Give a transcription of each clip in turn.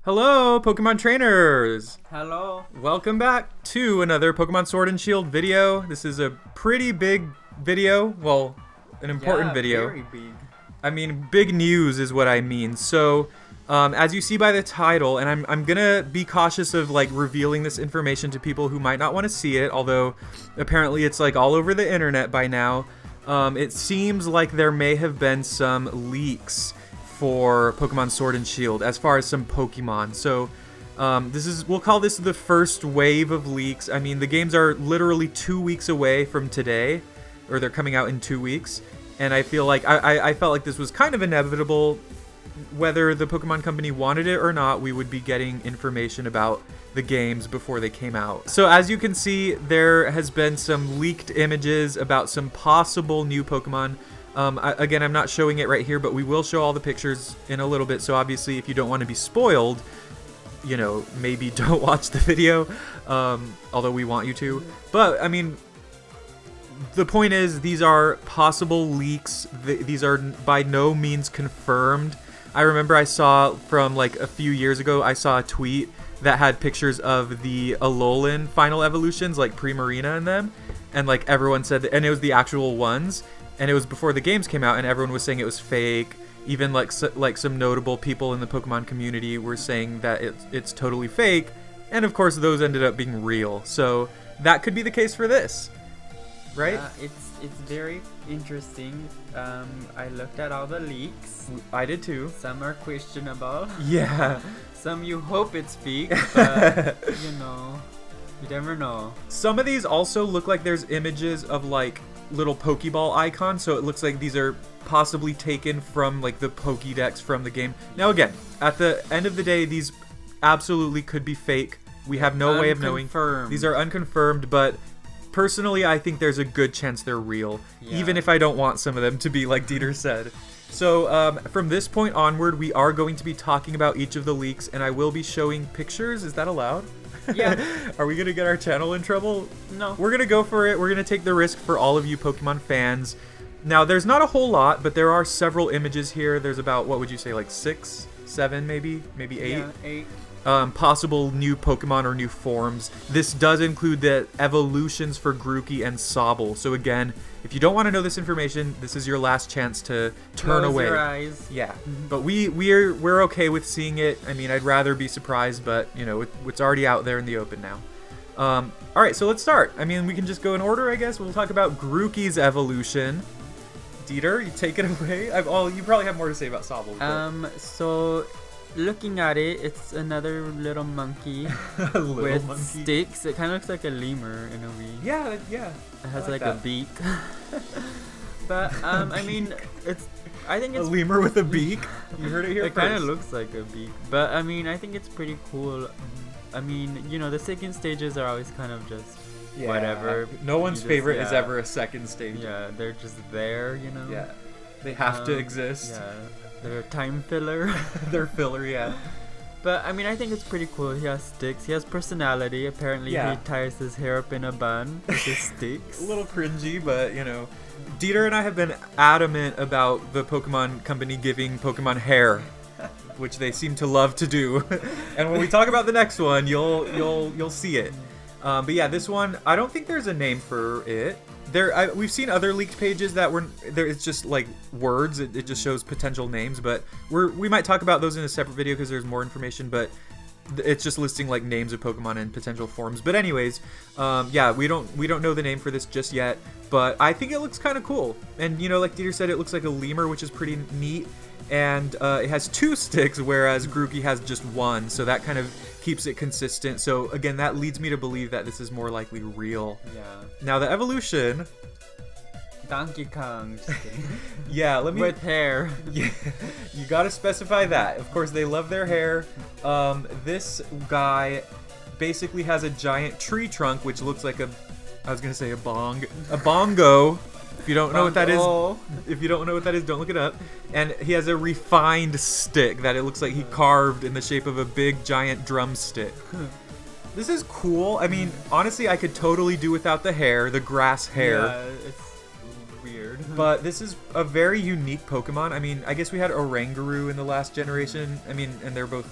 Hello, Pokemon trainers! Hello. Welcome back to another Pokemon Sword and Shield video. This is a pretty big video. Well, an important video. Very big. I mean, big news is what I mean. So, as you see by the title, and I'm gonna be cautious of like revealing this information to people who might not want to see it, although apparently it's like all over the internet by now. It seems like there may have been some leaks for Pokemon Sword and Shield as far as some Pokemon. So we'll call this the first wave of leaks. I mean, the games are literally 2 weeks away from today, or they're coming out in 2 weeks, and I feel like I felt like this was kind of inevitable. Whether the Pokemon Company wanted it or not, we would be getting information about the games before they came out. So as you can see, there has been some leaked images about some possible new Pokemon. Again, I'm not showing it right here, but we will show all the pictures in a little bit. So obviously, if you don't want to be spoiled, you know, maybe don't watch the video, although we want you to. But, I mean, the point is, these are possible leaks. These are by no means confirmed. I remember I saw from like a few years ago, I saw a tweet that had pictures of the Alolan final evolutions, like Primarina in them. And like everyone said, and it was the actual ones. And it was before the games came out, and everyone was saying it was fake. Even like some notable people in the Pokemon community were saying that it's totally fake. And of course, those ended up being real. So that could be the case for this, right? Yeah, it's very interesting. I looked at all the leaks. I did too. Some are questionable. Yeah. Some you hope it's fake, but you know, you never know. Some of these also look like there's images of like little Pokeball icons, so it looks like these are possibly taken from like the Pokedex from the game. Now again, at the end of the day, these absolutely could be fake. We have no way of knowing. These are unconfirmed, but personally I think there's a good chance they're real, even if I don't want some of them to be, like Dieter said. So from this point onward, we are going to be talking about each of the leaks, and I will be showing pictures. Is that allowed? Yeah. Are we gonna get our channel in trouble? No. We're gonna go for it. We're gonna take the risk for all of you Pokemon fans. Now, there's not a whole lot, but there are several images here. There's about, what would you say, like 6, 7 maybe 8? Yeah, 8. Possible new Pokemon or new forms. This does include the evolutions for Grookey and Sobble. So again, if you don't want to know this information, this is your last chance to turn away. Close your eyes. Yeah, but we're okay with seeing it. I mean, I'd rather be surprised, but you know, it's already out there in the open now. All right, so let's start. I mean, we can just go in order, I guess. We'll talk about Grookey's evolution. Dieter, you take it away. You probably have more to say about Sobble. But... So looking at it, it's another little monkey with sticks. It kind of looks like a lemur in a way. Yeah. It has like a beak. But I mean, I think it's a lemur with a beak. You heard it here It kind of looks like a beak, but I mean, I think it's pretty cool. I mean, you know, the second stages are always kind of just whatever. No one's favorite is ever a second stage. Yeah, they're just there, you know. Yeah, they have to exist. Yeah, they're a time filler. They're filler, yeah. But I mean, I think it's pretty cool. He has sticks. He has personality. Apparently, he ties his hair up in a bun with his sticks. A little cringy, but you know, Dieter and I have been adamant about the Pokemon Company giving Pokemon hair, which they seem to love to do. And when we talk about the next one, you'll see it. But yeah, this one, I don't think there's a name for it. We've seen other leaked pages that were there. It's just like words. It just shows potential names, but we might talk about those in a separate video because there's more information. But it's just listing like names of Pokemon and potential forms. But anyways, yeah, we don't know the name for this just yet. But I think it looks kind of cool. And you know, like Dieter said, it looks like a lemur, which is pretty neat. And it has 2 sticks, whereas Grookey has just 1. So that kind of keeps it consistent. So again, that leads me to believe that this is more likely real. Yeah. Now the evolution. Donkey Kong. Just kidding. Yeah, with hair. Yeah, you gotta specify that. Of course, they love their hair. This guy basically has a giant tree trunk, which looks like a bongo. If you don't know what that is, don't look it up. And he has a refined stick that it looks like he carved in the shape of a big giant drumstick. This is cool. I mean, honestly, I could totally do without the hair, the grass hair. Yeah, it's weird. But this is a very unique Pokemon. I mean, I guess we had Oranguru in the last generation. I mean, and they're both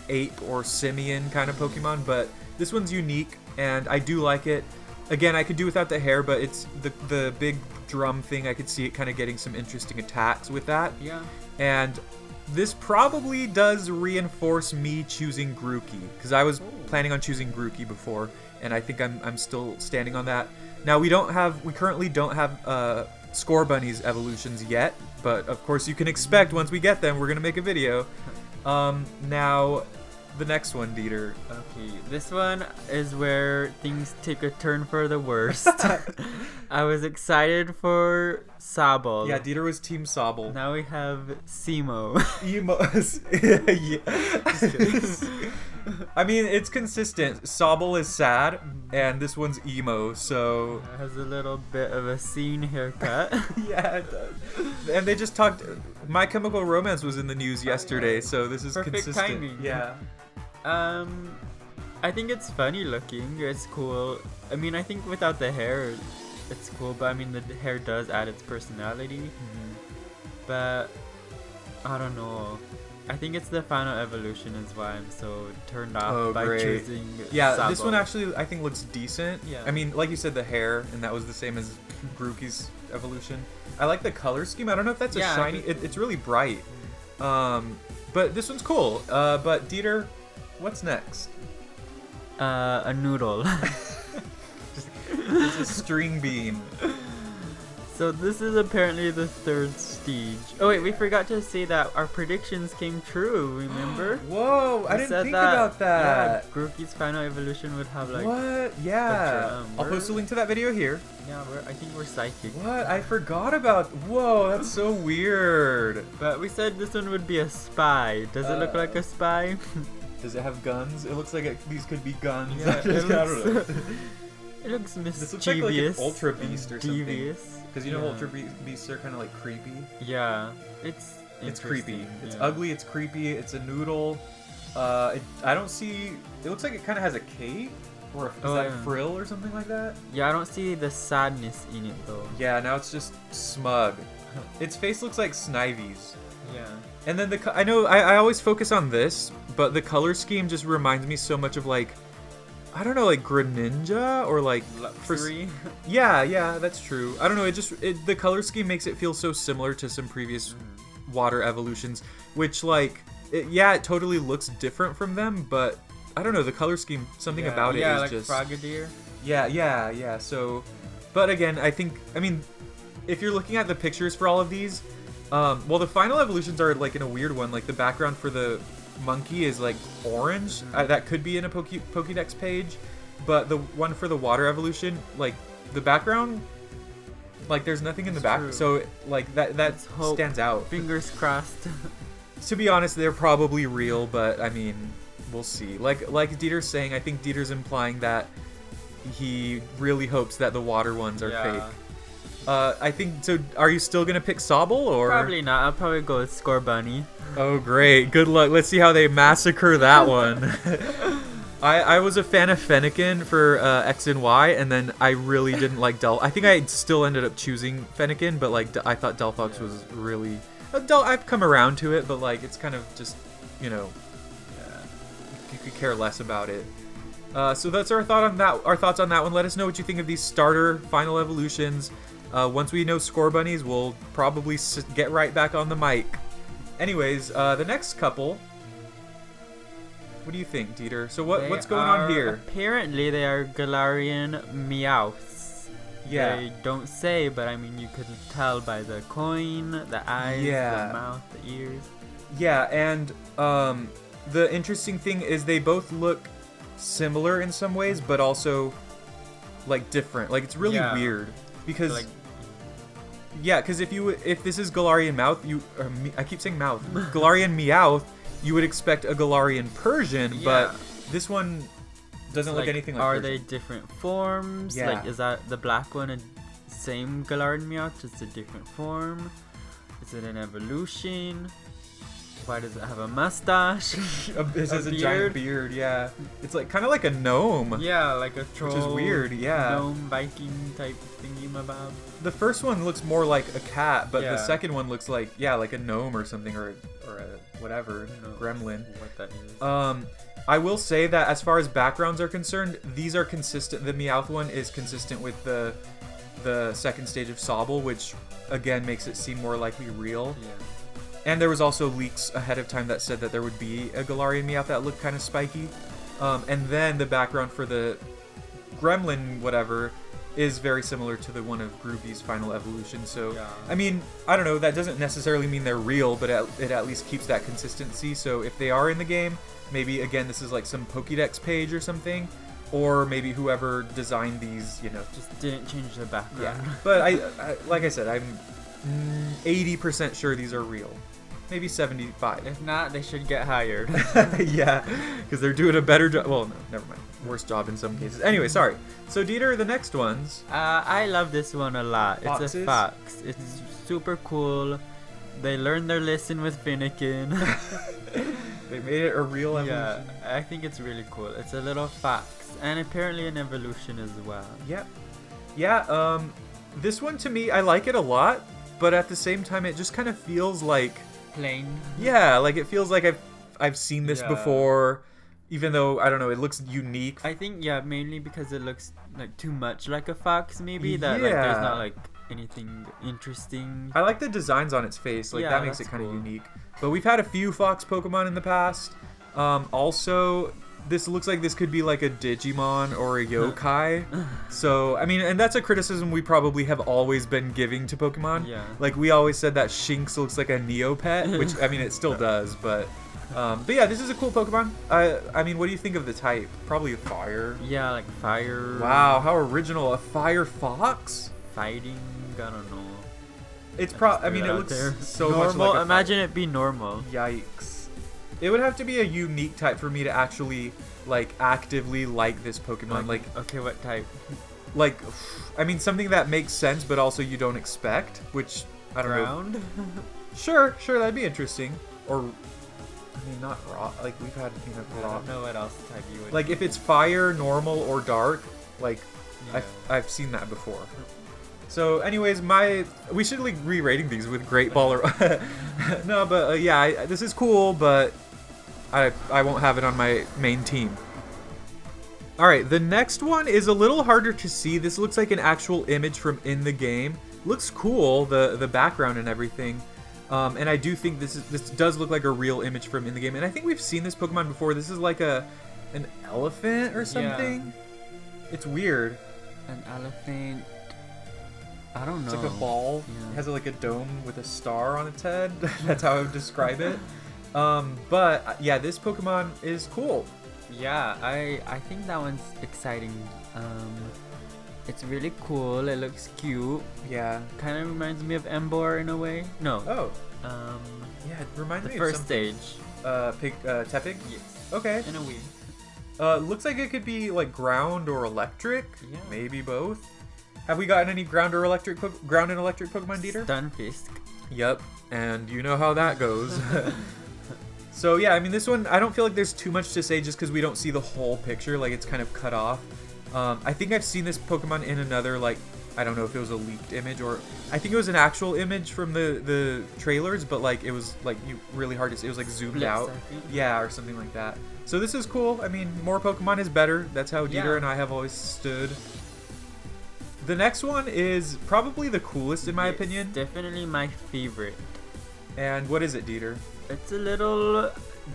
ape or simian kind of Pokemon, but this one's unique, and I do like it. Again, I could do without the hair, but it's the big drum thing. I could see it kind of getting some interesting attacks with that. Yeah. And this probably does reinforce me choosing Grookey, because I was planning on choosing Grookey before, and I think I'm still standing on that. Now we currently don't have Score Bunny's evolutions yet, but of course you can expect once we get them, we're gonna make a video. Now the next one, Dieter. Okay, this one is where things take a turn for the worst. I was excited for Sobble. Yeah, Dieter was Team Sobble. Now we have Simo. I mean, it's consistent. Sobble is sad, and this one's emo, so... It has a little bit of a scene haircut. Yeah, it does. And they just talked... My Chemical Romance was in the news yesterday, so this is Perfect consistent. timing. Yeah. I think it's funny looking. It's cool. I mean, I think without the hair, it's cool. But I mean, the hair does add its personality. Mm-hmm. But I don't know. I think it's the final evolution is why I'm so turned off by choosing. Yeah, Sobble. this one actually I think looks decent. Yeah. I mean, like you said, the hair, and that was the same as Grookey's evolution. I like the color scheme. I don't know if that's a shiny. It's really bright. But this one's cool. But Dieter, what's next? A noodle. It's a string bean. So this is apparently the third stage. Oh wait, we forgot to say that our predictions came true, remember? Whoa, I didn't think about that. Yeah, Grookey's final evolution would have like... What? Yeah. I'll post a link to that video here. Yeah, I think we're psychic. What? I forgot about... Whoa, that's so weird. But we said this one would be a spy. Does it look like a spy? Does it have guns? It looks like these could be guns. Yeah, it looks mischievous. This looks like an Ultra Beast or something. Devious. Because you know Ultra Beasts are kind of like creepy. Yeah, it's creepy. It's ugly. It's creepy. It's a noodle. I don't see. It looks like it kind of has a cape, or is that frill or something like that? Yeah, I don't see the sadness in it though. Yeah, now it's just smug. Its face looks like Snivy's. Yeah. And then I know I always focus on this, but the color scheme just reminds me so much of like, I don't know, like Greninja or like Luxury. Yeah, that's true. I don't know. The color scheme makes it feel so similar to some previous water evolutions, which like, it totally looks different from them, but I don't know. The color scheme, something about it is like just Frogadier. Yeah. So, but again, I mean, if you're looking at the pictures for all of these, well, the final evolutions are like in a weird one. Like the background for the monkey is like orange. That could be in a Pokedex page, but the one for the water evolution, like the background, like there's nothing in the back, so like that stands out. Fingers crossed. To be honest, they're probably real, but I mean, we'll see. Like Dieter's saying, I think Dieter's implying that he really hopes that the water ones are fake. I think so. Are you still gonna pick Sobble or? Probably not. I'll probably go with Score Bunny. Oh great, good luck. Let's see how they massacre that one. I was a fan of Fennekin for X and Y, and then I really didn't like I think I still ended up choosing Fennekin, but like I thought Delphox was really. I've come around to it, but like it's kind of just, you could care less about it. So that's our thoughts on that one. Let us know what you think of these starter final evolutions. Once we know Score Bunnies, we'll probably get right back on the mic. Anyways, the next couple. What do you think, Dieter? So what's going on here? Apparently, they are Galarian Meowths. Yeah. They don't say, but I mean, you could tell by the coin, the eyes, the mouth, the ears. Yeah, and the interesting thing is they both look similar in some ways, but also like different. Like it's really weird because because if this is Galarian Mouth, I keep saying mouth. Galarian Meowth, you would expect a Galarian Persian, but this one doesn't look anything like Are Persian. they different forms? Yeah. Like, is that the black one a same Galarian Meowth, just a different form? Is it an evolution? Why does it have a mustache? It has a giant beard, yeah. It's like kind of like a gnome. Yeah, like a troll. Which is weird, yeah. Gnome Viking type thingy mabob. The first one looks more like a cat, but the Yeah. second one looks like like a gnome or something, or a whatever, gremlin. What that is. I will say that as far as backgrounds are concerned, these are consistent. The Meowth one is consistent with the second stage of Sobble, which again makes it seem more likely real. Yeah. And there was also leaks ahead of time that said that there would be a Galarian Meowth that looked kind of spiky. And then the background for the Gremlin whatever is very similar to the one of Grookey's final evolution. So, Yeah. I mean, I don't know. That doesn't necessarily mean they're real, but it at least keeps that consistency. So if they are in the game, maybe, again, this is like some Pokédex page or something. Or maybe whoever designed these, Just didn't change the background. Yeah. But I like I said, I'm 80% sure these are real. Maybe 75. If not, they should get hired. Yeah, because they're doing a better job. Well, no, never mind. Worse job in some cases. Anyway, sorry. So, Dieter, the next ones. I love this one a lot. Foxes? It's a fox. It's super cool. They learned their lesson with Finnegan. They made it a real evolution. Yeah, I think it's really cool. It's a little fox, and apparently an evolution as well. Yep. Yeah, this one to me, I like it a lot, but at the same time, it just kind of feels like... Plain. Yeah, like it feels like I've seen this Yeah. before, even though, I don't know, it looks unique. I think, mainly because it looks like too much like a fox, maybe. That like there's Yeah. not like anything interesting. I like the designs on its face. Like, Yeah, that makes it that's kind of cool. unique. But we've had a few fox Pokemon in the past. Also, this looks like this could be like a Digimon or a yokai. So, I mean, and that's a criticism we probably have always been giving to Pokemon. Yeah. Like, we always said that Shinx looks like a Neopet, which, I mean, it still does, but yeah, this is a cool Pokemon. I mean, what do you think of the type? Probably a fire. Yeah, like fire. Wow, how original. A fire fox? Fighting. I don't know. It's I mean, it Out looks there. so normal. much like a Imagine it be normal. Yikes. It would have to be a unique type for me to actually, like, actively like this Pokemon. Like, okay, what type? like, I mean, something that makes sense, but also you don't expect, which, I don't know. Ground. Sure, that'd be interesting. Or, I mean, not rock. Like, we've had, I rock. don't know what else type you would. Like, if it's fire, normal, or dark, like, Yeah. I've seen that before. So, anyways, we should like re-rating these with Great Ball or no, but yeah, this is cool, but I won't have it on my main team. All right, the next one is a little harder to see. This looks like an actual image from in the game. Looks cool, the background and everything. And I do think this does look like a real image from in the game. And I think we've seen this Pokemon before. This is like an elephant or something. Yeah. It's weird. An elephant. I don't know. It's like a ball. Yeah. It has like a dome with a star on its head. That's how I would describe it. But yeah, this Pokemon is cool. Yeah, I think that one's exciting. It's really cool. It looks cute. Yeah. Kind of reminds me of Emboar in a way. No. Oh. Yeah, it reminds the me first of something. stage. Tepig? Yes. Okay. In a way. Looks like it could be like ground or electric. Yeah. Maybe both. Have we gotten any ground and electric Pokemon, Dieter? Stunfisk. Yep. And you know how that goes. So yeah, I mean, this one, I don't feel like there's too much to say just because we don't see the whole picture. Like, it's kind of cut off. I think I've seen this Pokemon in another, like, I don't know if it was a leaked image or I think it was an actual image from the trailers, but like it was like really hard to see. It was like zoomed out. Yeah, or something like that. So this is cool. I mean, more Pokemon is better. That's how Dieter and I have always stood. The next one is probably the coolest in my opinion. Definitely my favorite. And what is it, Dieter? It's a little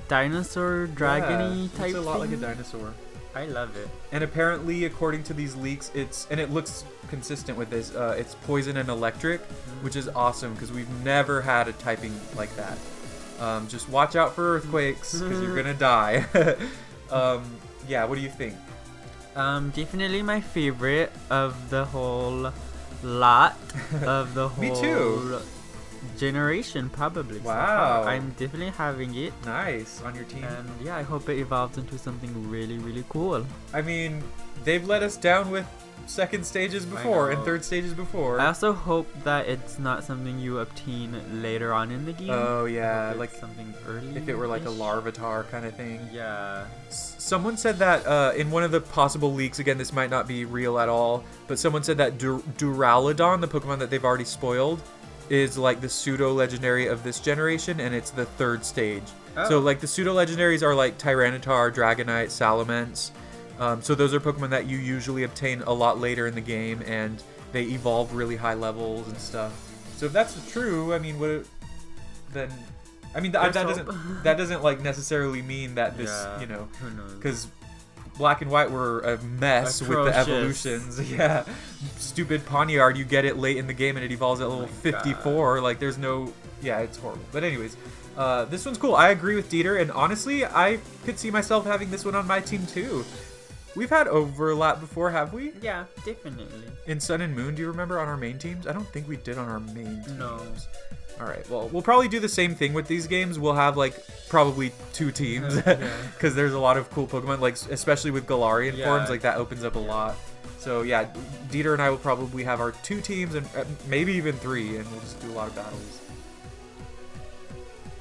dinosaur dragony type It's a lot thing. like a dinosaur. I love it. And apparently, according to these leaks, it looks consistent with this. It's poison and electric, which is awesome because we've never had a typing like that. Just watch out for earthquakes because you're gonna die. Yeah, what do you think? Definitely my favorite of the whole lot of the whole Me too. generation probably. so Wow. far. I'm definitely having it. Nice on your team. And yeah, I hope it evolves into something really, really cool. I mean, they've let us down with second stages before and know. third stages before. I also hope that it's not something you obtain later on in the game. Oh I yeah, hope like it's something early. if it were like a Larvitar kind of thing. Yeah. Someone said that in one of the possible leaks, again, this might not be real at all, but someone said that Duraludon, the Pokemon that they've already spoiled, is like the pseudo-legendary of this generation, and it's the third stage. Oh. So like the pseudo-legendaries are like Tyranitar, Dragonite, Salamence. So those are Pokemon that you usually obtain a lot later in the game, and they evolve really high levels and stuff. So if that's true, I mean, that doesn't like necessarily mean that this, Yeah, you know, who knows? because Black and White were a mess with the Atrocious. evolutions. Yeah, stupid Pawniard, you get it late in the game and it evolves at level 54. Like there's no, yeah, it's horrible. But anyways, this one's cool. I agree with Dieter, and honestly, I could see myself having this one on my team too. We've had overlap before, have we? Yeah, definitely. In Sun and Moon, do you remember on our main teams? I don't think we did on our main teams. No. All right, well, we'll probably do the same thing with these games. We'll have like probably 2 teams because there's a lot of cool Pokemon, like especially with Galarian forms, like that opens up a lot. So yeah, Dieter and I will probably have our 2 teams and maybe even 3, and we'll just do a lot of battles.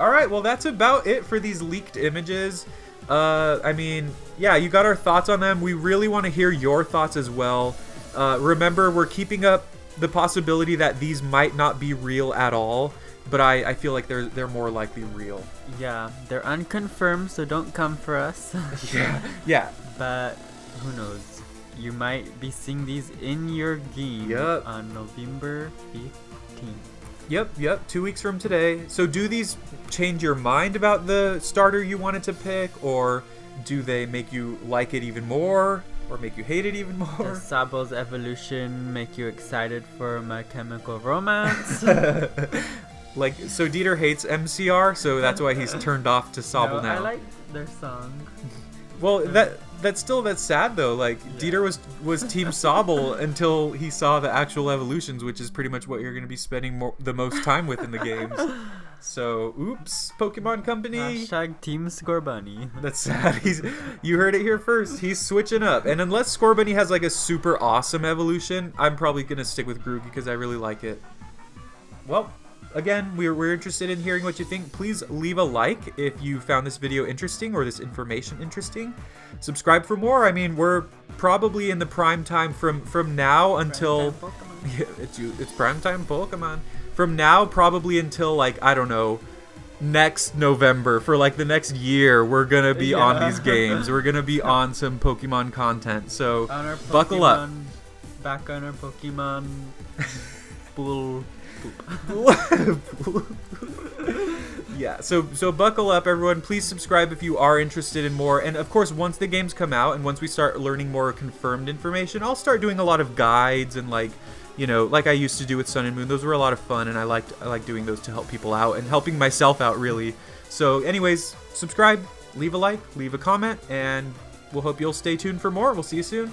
All right, well, that's about it for these leaked images. I mean, yeah, you got our thoughts on them. We really want to hear your thoughts as well. Remember, we're keeping up the possibility that these might not be real at all, but I feel like they're more likely real. Yeah, they're unconfirmed, so don't come for us. Yeah. But who knows? You might be seeing these in your game on November 15th. Yep, 2 weeks from today. So do these change your mind about the starter you wanted to pick, or do they make you like it even more, or make you hate it even more? Does Sobble's evolution make you excited for My Chemical Romance? Like, so Dieter hates MCR, so that's why he's turned off to Sobble now. I like their song. Well, that's sad though. Like Dieter was Team Sobble until he saw the actual evolutions, which is pretty much what you're going to be spending the most time with in the games. So, oops, Pokemon Company. Hashtag Team Scorbunny. That's sad. You heard it here first. He's switching up, and unless Scorbunny has like a super awesome evolution, I'm probably gonna stick with Grookey because I really like it. Well, again, we're interested in hearing what you think. Please leave a like if you found this video interesting or this information interesting. Subscribe for more. I mean, we're probably in the prime time from now until it's prime time Pokemon. From now probably until like, I don't know, next November, for like the next year, we're gonna be on these games. We're gonna be on some Pokemon content. So buckle up. Back on our Pokemon bull. Yeah, so buckle up, everyone. Please subscribe if you are interested in more. And of course, once the games come out and once we start learning more confirmed information, I'll start doing a lot of guides and like, you know, like I used to do with Sun and Moon. Those were a lot of fun, and I like doing those to help people out and helping myself out, really. So anyways, subscribe, leave a like, leave a comment, and we'll hope you'll stay tuned for more. We'll see you soon.